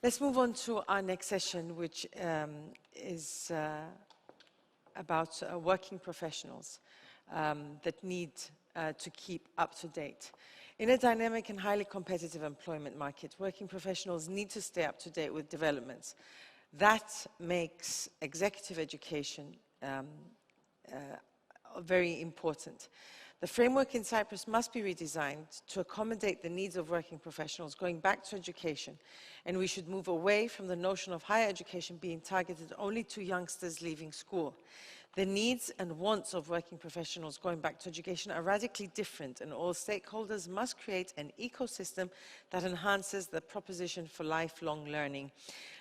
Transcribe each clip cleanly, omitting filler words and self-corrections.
Let's move on to our next session, which is about working professionals that need to keep up to date. In a dynamic and highly competitive employment market, working professionals need to stay up to date with developments. That makes executive education very important. The framework in Cyprus must be redesigned to accommodate the needs of working professionals going back to education, and we should move away from the notion of higher education being targeted only to youngsters leaving school. The needs and wants of working professionals going back to education are radically different, and all stakeholders must create an ecosystem that enhances the proposition for lifelong learning.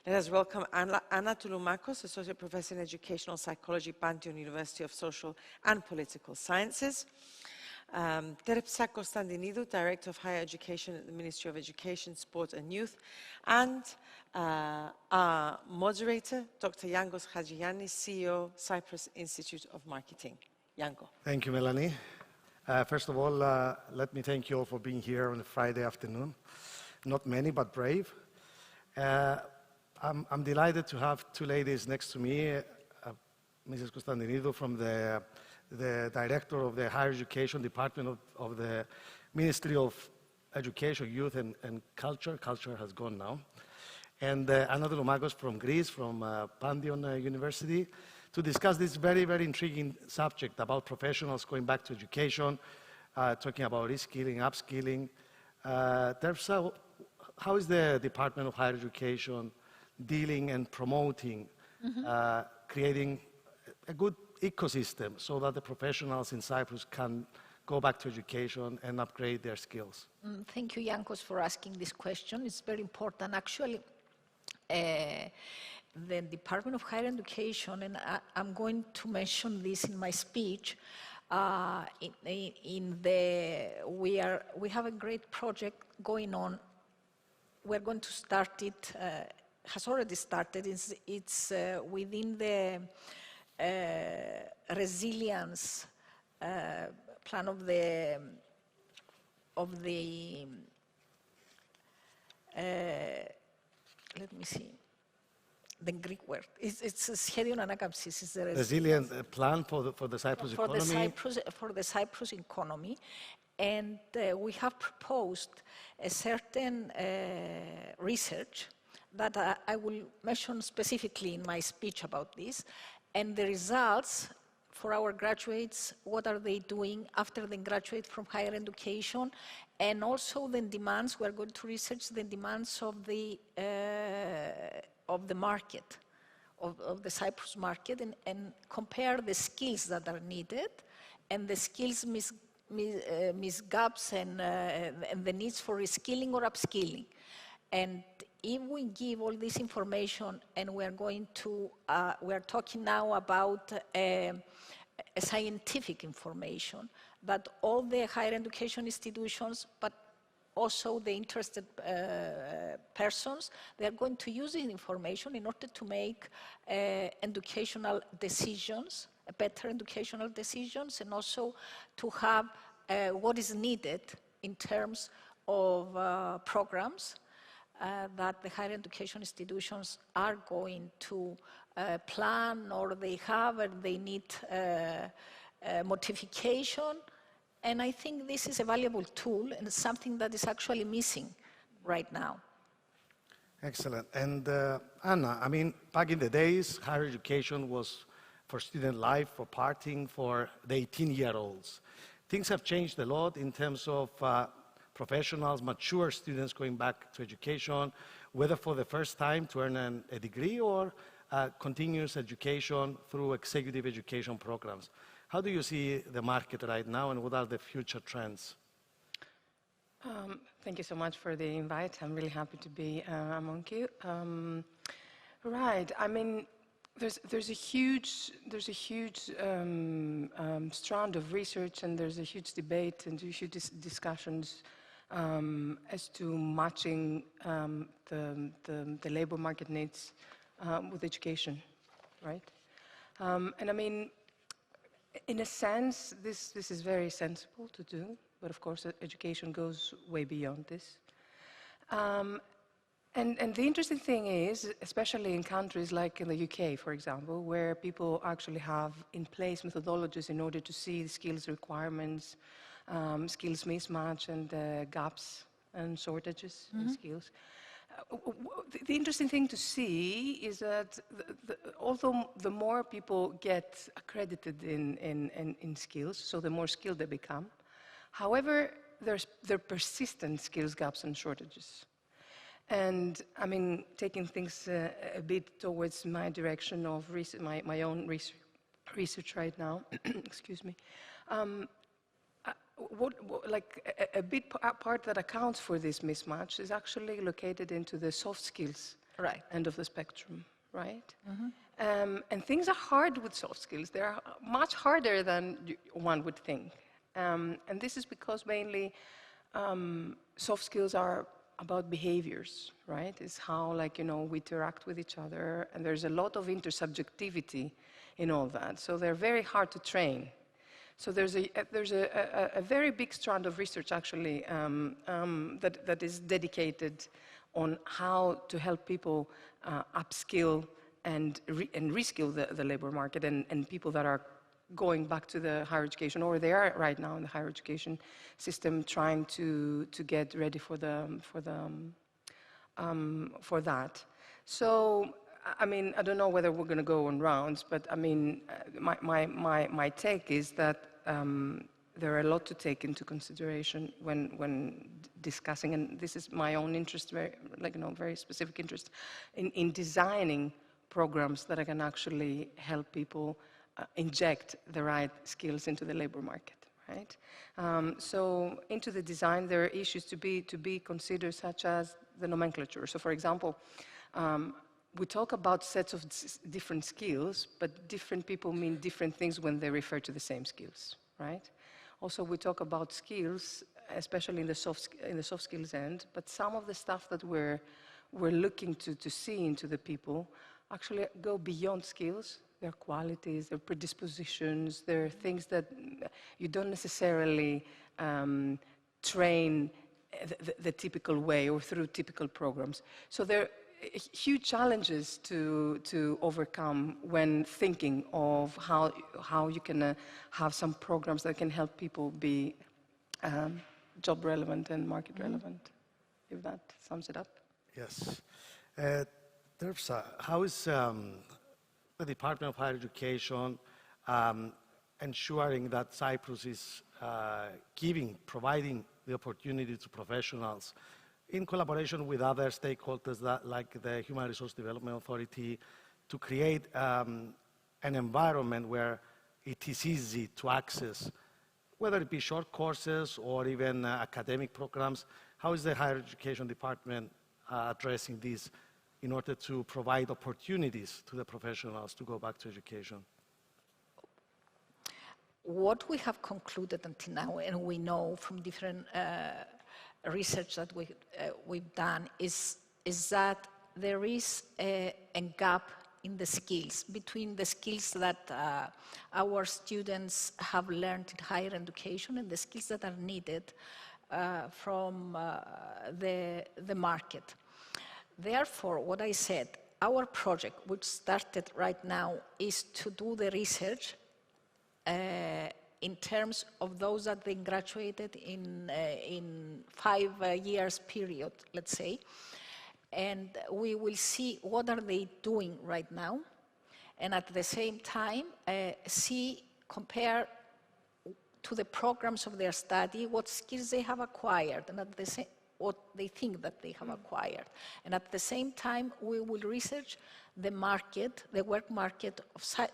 Let us welcome Anna Touloumakos, Associate Professor in Educational Psychology, Panteion University of Social and Political Sciences. Terpsa Constantinidou, Director of Higher Education at the Ministry of Education, Sport and Youth, and our moderator, Dr. Yangos Hajiyannis, CEO, Cyprus Institute of Marketing. Yango. Thank you, Melanie. First of all, let me thank you all for being here on a Friday afternoon. Not many, but brave. I'm delighted to have two ladies next to me, Mrs. Constantinidou from the Director of the Higher Education Department of the Ministry of Education, Youth and Culture. Culture has gone now. And Anna Touloumakos from Greece, from Panteion University, to discuss this very, very intriguing subject about professionals going back to education, talking about reskilling, upskilling. Terpsa, how is the Department of Higher Education dealing and promoting, creating a good ecosystem so that the professionals in Cyprus can go back to education and upgrade their skills? Thank you, Yankos, for asking this question. It's very important. Actually, the Department of Higher Education, and I'm going to mention this in my speech, we have a great project going on. We're going to start it, has already started. It's within the resilience plan of the let me see, the Greek word. It's a schedule anakapsis. It's the resilient plan for the Cyprus economy. For the Cyprus economy. And we have proposed a certain research that I will mention specifically in my speech about this, and the results for our graduates, what are they doing after they graduate from higher education, and also the demands. We're going to research the demands of the market, of the Cyprus market, and compare the skills that are needed and the skills gaps and the needs for reskilling or upskilling. And if we give all this information, and we are talking now about a scientific information that all the higher education institutions, but also the interested persons, they are going to use this information in order to make educational decisions, better educational decisions, and also to have what is needed in terms of programs that the higher education institutions are going to plan, or they have, and they need modification. And I think this is a valuable tool, and it's something that is actually missing right now. Excellent. And Anna, I mean, back in the days, higher education was for student life, for partying, for the 18-year-olds. Things have changed a lot in terms of professionals, mature students going back to education, whether for the first time to earn a degree or continuous education through executive education programs. How do you see the market right now, and what are the future trends? Thank you so much for the invite. I'm really happy to be among you. Right. I mean, there's a huge strand of research, and there's a huge debate and huge discussions as to matching the labor market needs with education, right? And I mean, in a sense, this is very sensible to do, but of course, education goes way beyond this. And the interesting thing is, especially in countries like in the UK, for example, where people actually have in place methodologies in order to see skills requirements, skills mismatch, and gaps and shortages in skills. The interesting thing to see is that although the more people get accredited in skills, so the more skilled they become, however, there are persistent skills gaps and shortages. And I mean, taking things a bit towards my direction of my own research right now, excuse me, a big part that accounts for this mismatch is actually located into the soft skills end of the spectrum, right? And things are hard with soft skills. They're much harder than one would think. And this is because mainly soft skills are about behaviors, right? It's how, like, we interact with each other, and there's a lot of intersubjectivity in all that. So they're very hard to train. So there's a very big strand of research, actually, that is dedicated on how to help people upskill and reskill the labor market, and people that are going back to the higher education, or they are right now in the higher education system, trying to get ready for that. So, I mean, I don't know whether we're going to go on rounds, but I mean, my take is that there are a lot to take into consideration when discussing, and this is my own interest, very specific interest in designing programs that can actually help people inject the right skills into the labor market, right? So into the design, there are issues to be considered, such as the nomenclature. So, for example, we talk about sets of different skills, but different people mean different things when they refer to the same skills, right? Also, we talk about skills, especially in the soft skills end, but some of the stuff that we're looking to see into the people actually go beyond skills. Their qualities, their predispositions, there are things that you don't necessarily train the typical way or through typical programs. So there are huge challenges to overcome when thinking of how you can have some programs that can help people be job relevant and market relevant, if that sums it up. Yes. Terpsa, how is the Department of Higher Education ensuring that Cyprus is providing the opportunity to professionals in collaboration with other stakeholders like the Human Resource Development Authority to create an environment where it is easy to access, whether it be short courses or even academic programs? How is the Higher Education Department addressing this in order to provide opportunities to the professionals to go back to education? What we have concluded until now, and we know from different research that we've done, is that there is a gap in the skills, between the skills that our students have learned in higher education and the skills that are needed from the market. Therefore, what I said, our project, which started right now, is to do the research in terms of those that they graduated in 5 years period, let's say. And we will see what are they doing right now, and at the same time, compare to the programs of their study what skills they have acquired, and at the same what they think that they have acquired. And at the same time, we will research the market, the work market,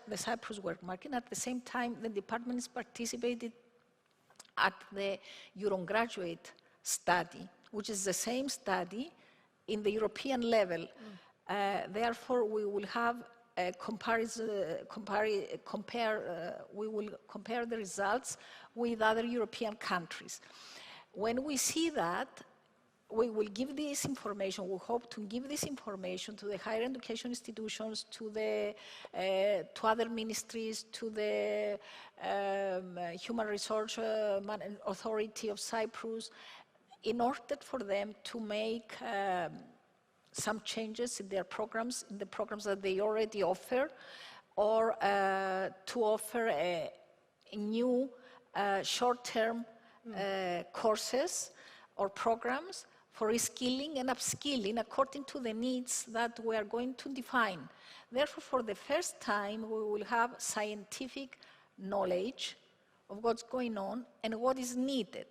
the Cyprus work market. And at the same time, the department is participating at the Eurograduate study, which is the same study in the European level. Therefore, we will have a we will compare the results with other European countries. When we see that, we will give this information, we hope to give this information to the higher education institutions, to other ministries, to the Human Resource Authority of Cyprus, in order for them to make some changes in their programs, in the programs that they already offer, or to offer a new short-term courses or programs for reskilling and upskilling according to the needs that we are going to define. Therefore, for the first time, we will have scientific knowledge of what's going on and what is needed.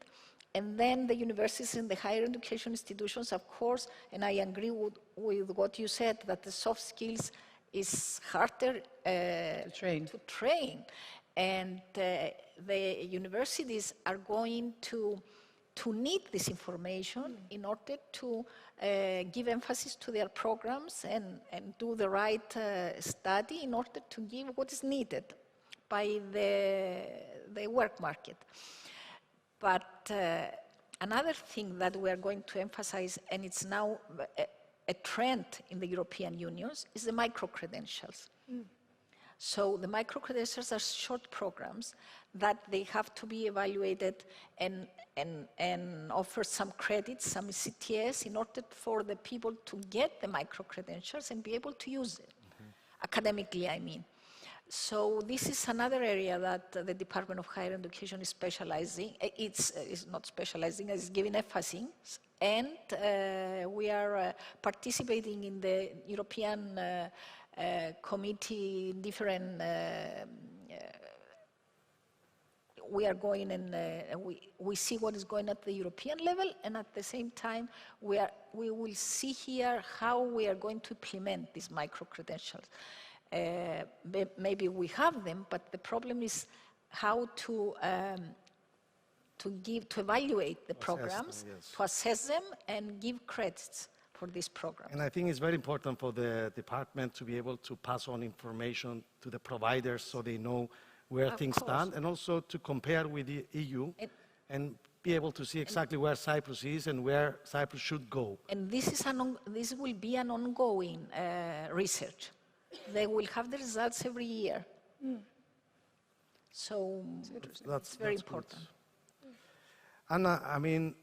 And then the universities and the higher education institutions, of course, and I agree with what you said, that the soft skills is harder to train. And the universities are going to need this information in order to give emphasis to their programs and do the right study in order to give what is needed by the work market. But another thing that we are going to emphasize, and it's now a trend in the European Union, is the micro-credentials. So the micro-credentials are short programs that they have to be evaluated and offer some credits, some CTS, in order for the people to get the micro-credentials and be able to use it, academically, I mean. So this is another area that the Department of Higher Education is specializing. It's not specializing, it's giving emphasis. And we are participating in the European committee, different, we are going and we see what is going at the European level, and at the same time, we will see here how we are going to implement these micro-credentials. Maybe we have them, but the problem is how to evaluate the programs, to assess them, and give credits for this program. And I think it's very important for the department to be able to pass on information to the providers so they know where things stand, and also to compare with the EU and be able to see exactly where Cyprus is and where Cyprus should go. And this will be an ongoing research. They will have the results every year. So that's very important. Anna, I mean,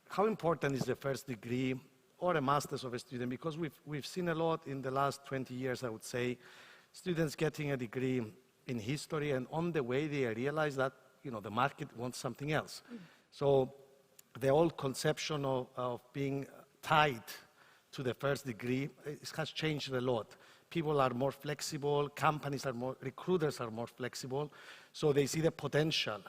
how important is the first degree or a master's of a student? Because we've seen a lot in the last 20 years, I would say, students getting a degree in history, and on the way they realize that, you know, the market wants something else. So the old conception of being tied to the first degree has changed a lot. People are more flexible, recruiters are more flexible, so they see the potential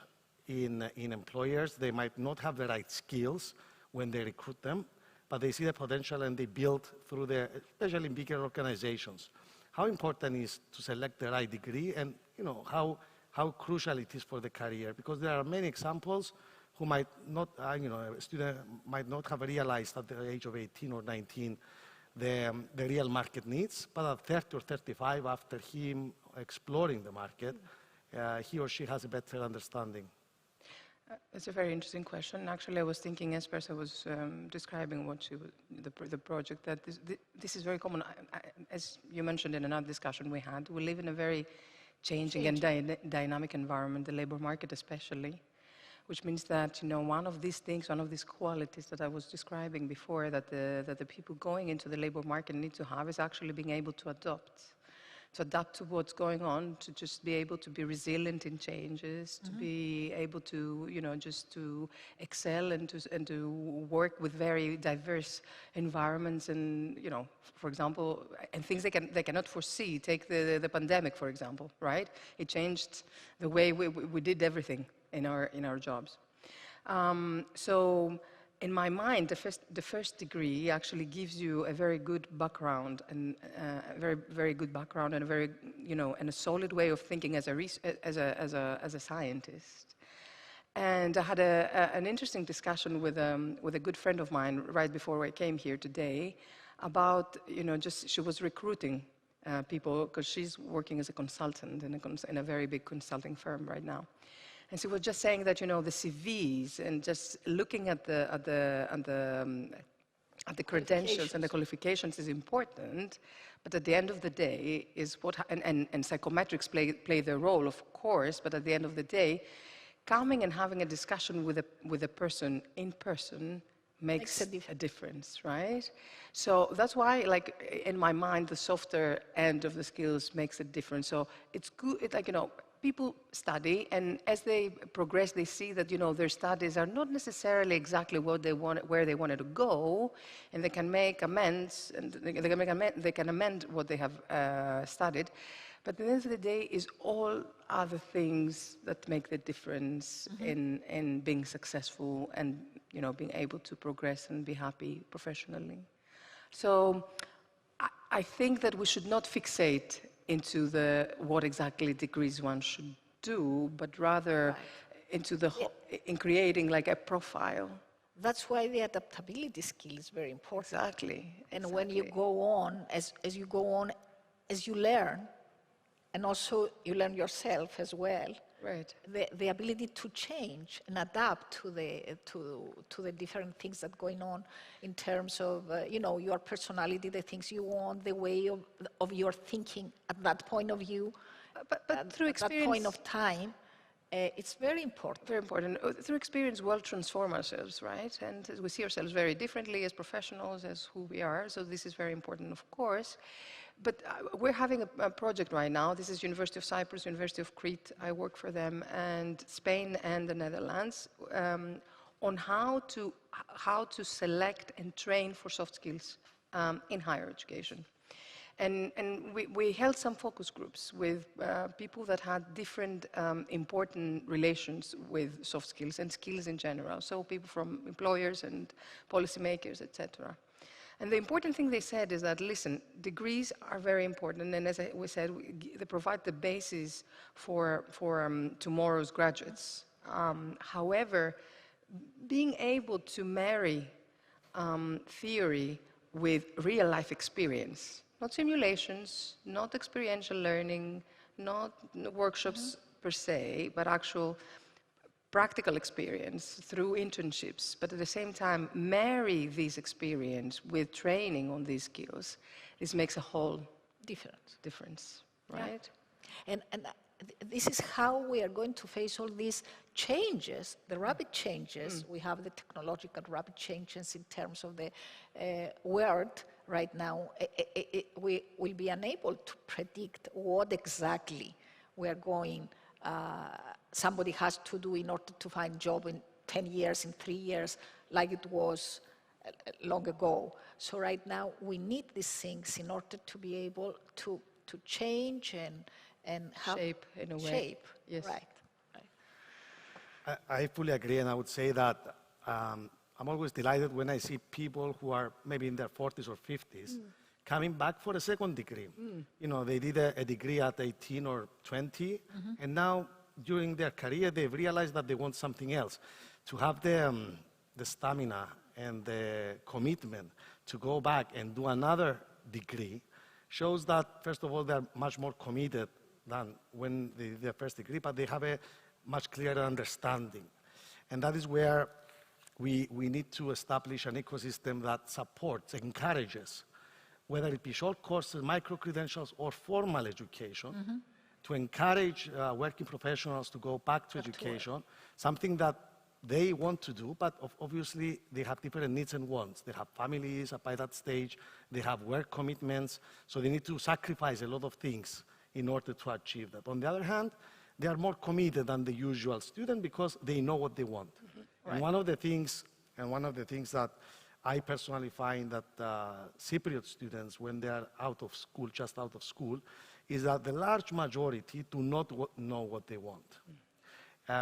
in employers. They might not have the right skills when they recruit them, but they see the potential and they build through especially in bigger organizations. How important is to select the right degree, and you know how crucial it is for the career? Because there are many examples who might not, a student might not have realized at the age of 18 or 19 the real market needs, but at 30 or 35, after him exploring the market, he or she has a better understanding. It's a very interesting question. Actually, I was thinking, as Terpsa was describing the project, that this is very common. As you mentioned in another discussion we had, we live in a very changing and dynamic environment, the labor market especially, which means that, you know, one of these things, one of these qualities that I was describing before, that the people going into the labor market need to have, is actually being able to adapt to what's going on, to just be able to be resilient in changes, to be able to, you know, just to excel and to work with very diverse environments, and, you know, for example, and things they cannot foresee. Take the pandemic, for example, right? It changed the way we did everything in our jobs. So in my mind, the first degree actually gives you a very good background, and a very good background, and a very, you know, and a solid way of thinking as a scientist. And I had an interesting discussion with a good friend of mine right before I came here today about, you know, she was recruiting people, because she's working as a consultant in a very big consulting firm right now. And she was just saying that, you know, the CVs and just looking at the credentials and the qualifications is important, but at the end of the day is and psychometrics play their role, of course, but at the end of the day, coming and having a discussion with a person in person makes a difference, right? So that's why, like, in my mind, the softer end of the skills makes a difference. So it's good, like, people study, and as they progress, they see that, their studies are not necessarily exactly what they want, where they wanted to go, and they can make amends, and they can amend what they have studied. But at the end of the day, is all other things that make the difference in being successful and being able to progress and be happy professionally. So I think that we should not fixate into what exactly degrees one should do, but rather into in creating like a profile. That's why the adaptability skill is very important. Exactly. And when you go on, as you go on, as you learn, and also you learn yourself as well. Right. The ability to change and adapt to the different things that are going on in terms of your personality, the things you want, the way of your thinking at that point of view, but through experience, at that point of time, it's very important. Very important. Through experience, we'll transform ourselves, right? And we see ourselves very differently as professionals, as who we are. So this is very important, of course. But we're having a project right now. This is University of Cyprus, University of Crete. I work for them, and Spain and the Netherlands, on how to select and train for soft skills in higher education. And we held some focus groups with people that had different important relations with soft skills and skills in general. So people from employers and policymakers, etc. And the important thing they said is that, listen, degrees are very important, and as we said, they provide the basis for tomorrow's graduates. However, being able to marry theory with real-life experience, not simulations, not experiential learning, not workshops per se, but actual practical experience through internships, but at the same time marry this experience with training on these skills, this makes a whole difference, right? Yeah. And this is how we are going to face all these changes, the rapid changes. We have the technological rapid changes in terms of the world right now. We will be unable to predict what exactly we are going somebody has to do in order to find a job in 10 years, in 3 years, like it was long ago. So right now, we need these things in order to be able to change and have shape in a way. Shape, yes. Right. I fully agree, and I would say that I'm always delighted when I see people who are maybe in their 40s or 50s coming back for a second degree. They did a degree at 18 or 20, and now during their career, they've realized that they want something else. To have the stamina and the commitment to go back and do another degree shows that, first of all, they're much more committed than when they did their first degree, but they have a much clearer understanding. And that is where we need to establish an ecosystem that supports, encourages, whether it be short courses, micro-credentials, or formal education, to encourage working professionals to go back to education, something that they want to do, but obviously they have different needs and wants. They have families by that stage, they have work commitments, so they need to sacrifice a lot of things in order to achieve that. On the other hand, they are more committed than the usual student because they know what they want. Right. And one of the things that I personally find that Cypriot students, when they are out of school, just out of school, is that the large majority do not know what they want.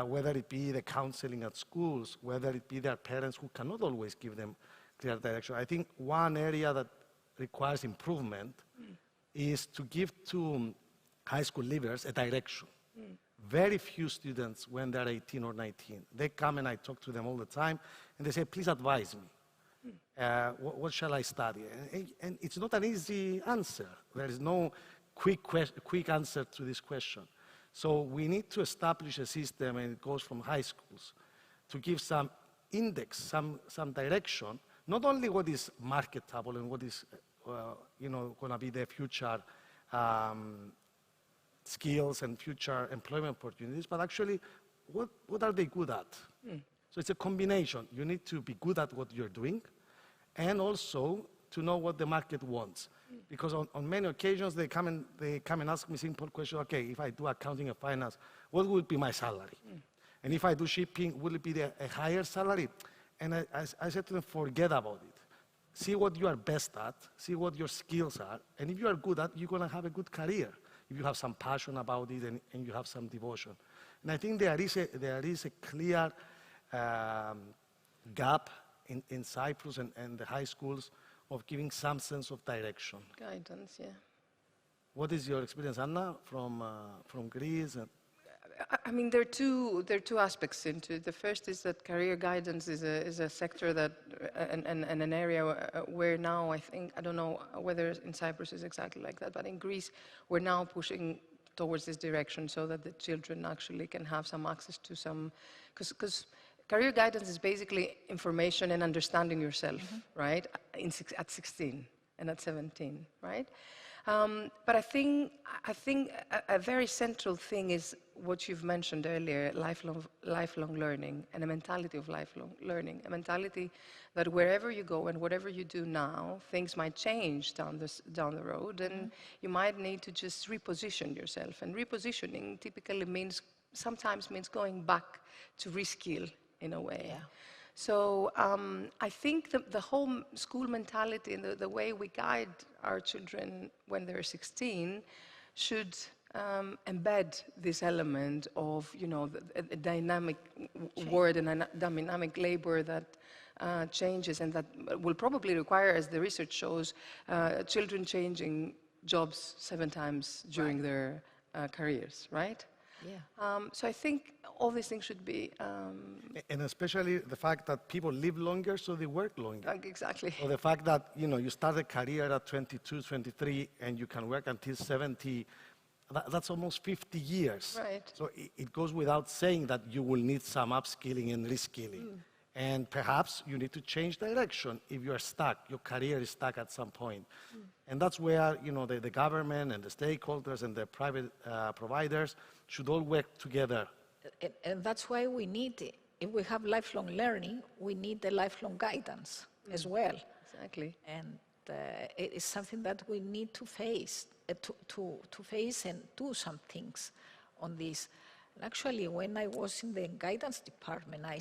Whether it be the counseling at schools, whether it be their parents who cannot always give them clear direction. I think one area that requires improvement is to give to high school leavers a direction. Very few students, when they're 18 or 19, they come and I talk to them all the time, and they say, please advise me. What shall I study? And it's not an easy answer. There is no quick answer to this question. So we need to establish a system, and it goes from high schools, to give some index, some direction, not only what is marketable and what is going to be the future skills and future employment opportunities, but actually what are they good at? So it's a combination. You need to be good at what you're doing and also to know what the market wants. Because on many occasions, they come and ask me simple question, okay, if I do accounting and finance, what will be my salary? And if I do shipping, will it be a higher salary? And I said to them, forget about it. See what you are best at, see what your skills are, and if you are good at it, you're going to have a good career. If you have some passion about it and you have some devotion. And I think there is a clear gap in Cyprus and the high schools of giving some sense of direction. Guidance, yeah. What is your experience, Anna, from Greece? I mean, there are two aspects into it. The first is that career guidance is a sector that, and an area where now I don't know whether in Cyprus is exactly like that, but in Greece, we're now pushing towards this direction so that the children actually can have some access to some, because career guidance is basically information and understanding yourself, right? At 16 and at 17, right? But I think a very central thing is what you've mentioned earlier, lifelong learning, and a mentality of lifelong learning, a mentality that wherever you go and whatever you do now, things might change down the road, and you might need to just reposition yourself. And repositioning typically sometimes means going back to reskill in a way. Yeah. So I think the whole school mentality and the way we guide our children when they're 16 should embed this element of, a dynamic world and a dynamic labor that changes and that will probably require, as the research shows, children changing jobs 7 times during their careers, right? Yeah. So I think all these things should be... And especially the fact that people live longer, so they work longer. Exactly. Or the fact that, you start a career at 22, 23, and you can work until 70, that's almost 50 years. Right. So it goes without saying that you will need some upskilling and reskilling. And perhaps you need to change direction if you are stuck, your career is stuck at some point. And that's where, the government and the stakeholders and the private providers should all work together. And that's why we need, if we have lifelong learning, we need the lifelong guidance as well. Exactly. And it is something that we need to face, to face and do some things on this. And actually, when I was in the guidance department, I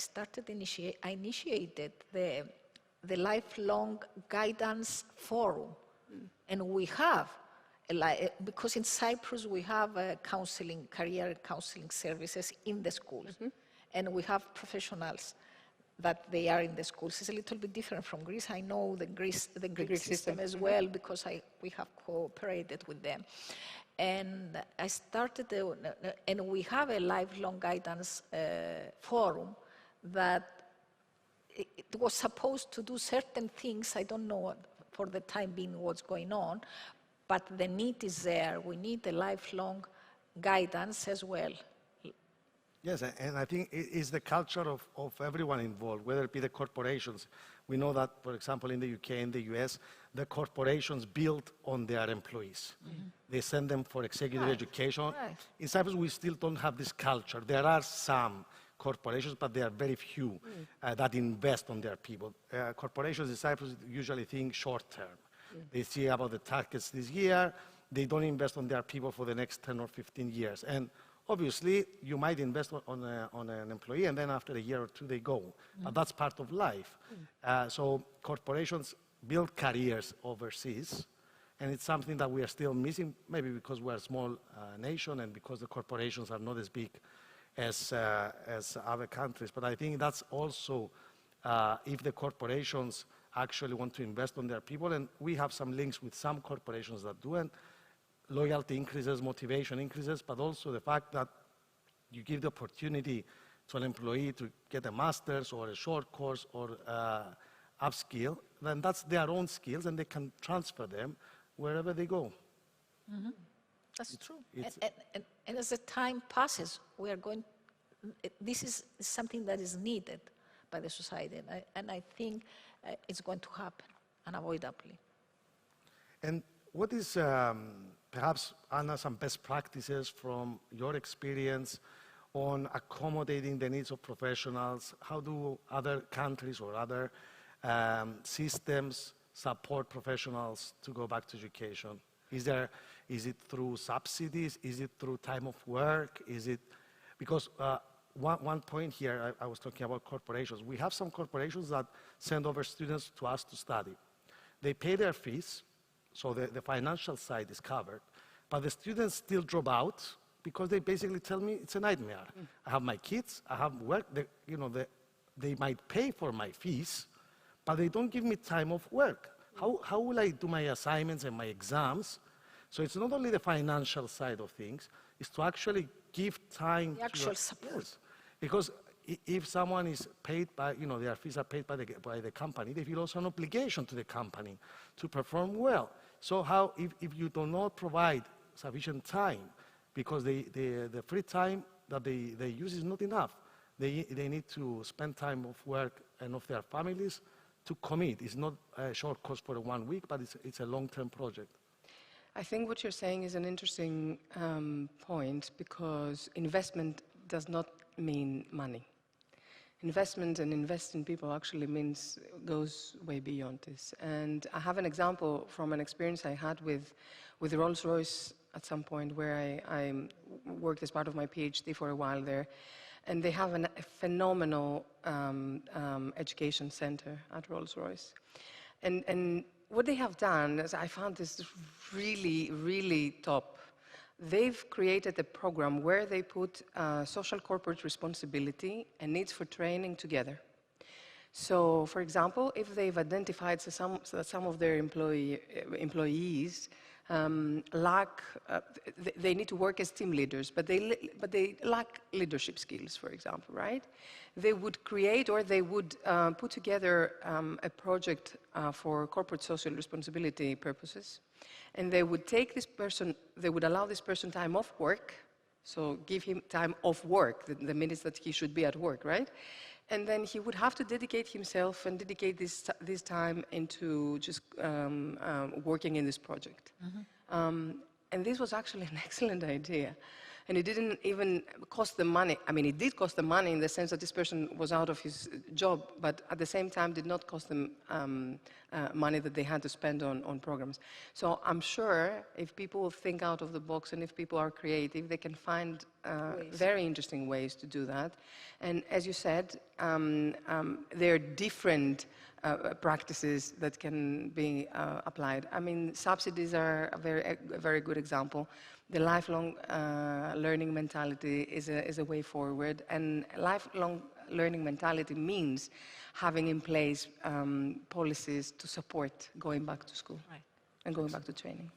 initiated the lifelong guidance forum. And we have, because in Cyprus we have career counseling services in the schools. And we have professionals that they are in the schools. It's a little bit different from Greece. I know the Greek system as well because we have cooperated with them. And I started, and we have a lifelong guidance forum that it was supposed to do certain things. I don't know for the time being what's going on, but the need is there. We need a lifelong guidance as well. Yes, and I think it is the culture of everyone involved, whether it be the corporations. We know that, for example, in the UK and the US, the corporations build on their employees. They send them for executive education. Right. In Cyprus, we still don't have this culture. There are some corporations, but there are very few that invest on their people. Corporations in Cyprus usually think short term. They see about the targets this year. They don't invest on their people for the next 10 or 15 years. And obviously, you might invest on an employee, and then after a year or two, they go. But that's part of life. So corporations build careers overseas, and it's something that we are still missing, maybe because we're a small nation and because the corporations are not as big as other countries. But I think that's also if the corporations actually want to invest on their people, and we have some links with some corporations that do, and loyalty increases, motivation increases, but also the fact that you give the opportunity to an employee to get a master's or a short course or upskill, then that's their own skills and they can transfer them wherever they go. That's true. And as the time passes, we are going, this is something that is needed by the society, and I think it's going to happen unavoidably. And what is, perhaps, Anna, some best practices from your experience on accommodating the needs of professionals? How do other countries or other systems support professionals to go back to education? Is it through subsidies? Is it through time of work? Is it, because one point here, I was talking about corporations. We have some corporations that send over students to us to study. They pay their fees, so the financial side is covered, but the students still drop out because they basically tell me it's a nightmare. I have my kids, I have work, they might pay for my fees, but they don't give me time off work. How will I do my assignments and my exams? So it's not only the financial side of things, it's to actually give time The actual support. Yes. Because if someone is paid by, their fees are paid by the company, they feel also an obligation to the company to perform well. So how, if you do not provide sufficient time, because the free time that they use is not enough, they need to spend time of work and of their families to commit. It's not a short course for 1 week, but it's a long-term project. I think what you're saying is an interesting point, because investment does not mean money. Investment and invest in people actually goes way beyond this. And I have an example from an experience I had with Rolls-Royce at some point, where I worked as part of my PhD for a while there. And they have a phenomenal education center at Rolls-Royce. And what they have done is, I found this really, really top. They've created a program where they put social corporate responsibility and needs for training together. So, for example, if they've identified that some of their employees they need to work as team leaders, but they lack leadership skills, for example, right? They would create, or they would put together a project for corporate social responsibility purposes, and they would take this person, they would allow this person time off work, so give him time off work, the minutes that he should be at work, right? And then he would have to dedicate himself and dedicate this time into just working in this project. And this was actually an excellent idea. And it didn't even cost them money. I mean, it did cost them money in the sense that this person was out of his job, but at the same time did not cost them money that they had to spend on programs. So I'm sure if people think out of the box and if people are creative, they can find very interesting ways to do that. And as you said, there are different practices that can be applied. I mean, subsidies are a very good example. The lifelong learning mentality is a way forward, and lifelong learning mentality means having in place policies to support going back to school and going back to training.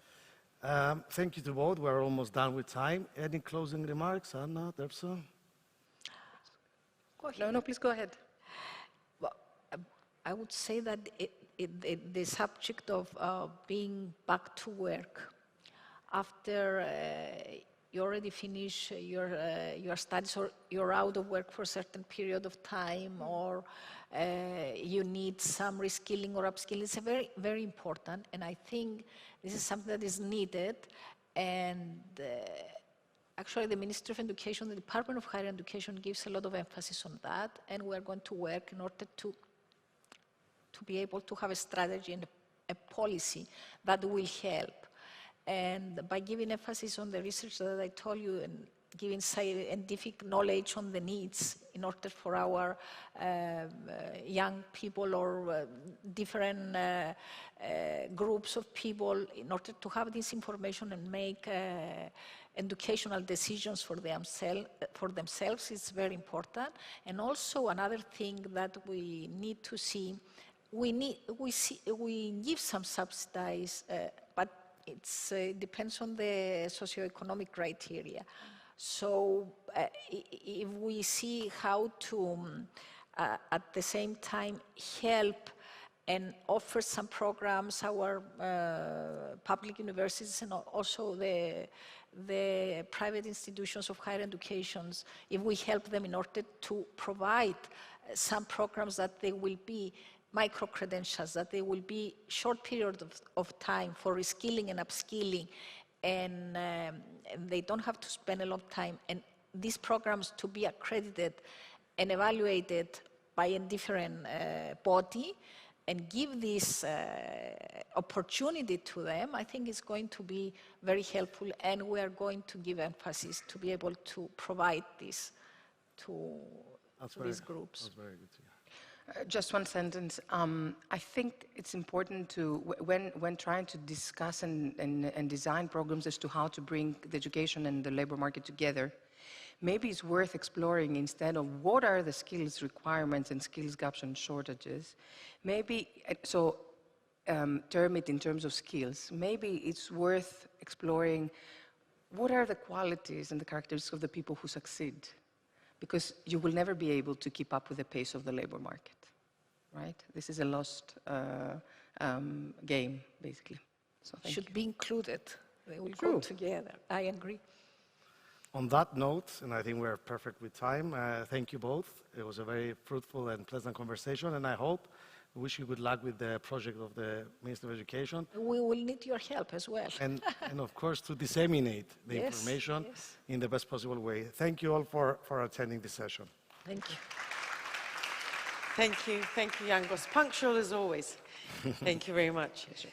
Thank you to both. We're almost done with time. Any closing remarks, Anna, Terpsa? No, please go ahead. Well, I would say that the subject of being back to work after you already finish your studies, or you're out of work for a certain period of time, or you need some reskilling or upskilling, it's very, very important. And I think this is something that is needed. And actually, the Ministry of Education, the Department of Higher Education, gives a lot of emphasis on that. And we're going to work in order to be able to have a strategy and a policy that will help. And by giving emphasis on the research that I told you, and giving scientific knowledge on the needs in order for our young people or different groups of people, in order to have this information and make educational decisions for themselves, is very important. And also another thing that we need to see, we give some subsidies, but it depends on the socioeconomic criteria. So if we see how to, at the same time, help and offer some programs, our public universities and also the private institutions of higher educations, if we help them in order to provide some programs that they will be micro-credentials, that they will be short periods of time for reskilling and upskilling, and they don't have to spend a lot of time, and these programs to be accredited and evaluated by a different body and give this opportunity to them, I think is going to be very helpful, and we are going to give emphasis to be able to provide this to these groups. That's very good to hear. Just one sentence. I think it's important to, when trying to discuss and design programs as to how to bring the education and the labor market together, maybe it's worth exploring, instead of what are the skills requirements and skills gaps and shortages, maybe, term it in terms of skills, maybe it's worth exploring what are the qualities and the characteristics of the people who succeed, because you will never be able to keep up with the pace of the labor market, right? This is a lost game, basically. So Should be included. They will True. go together. I agree. On that note, and I think we're perfect with time, thank you both. It was a very fruitful and pleasant conversation, and I wish you good luck with the project of the Minister of Education. We will need your help as well. And of course, to disseminate the Yes, information yes. in the best possible way. Thank you all for attending this session. Thank you. Thank you, Yangos. Punctual as always. Thank you very much.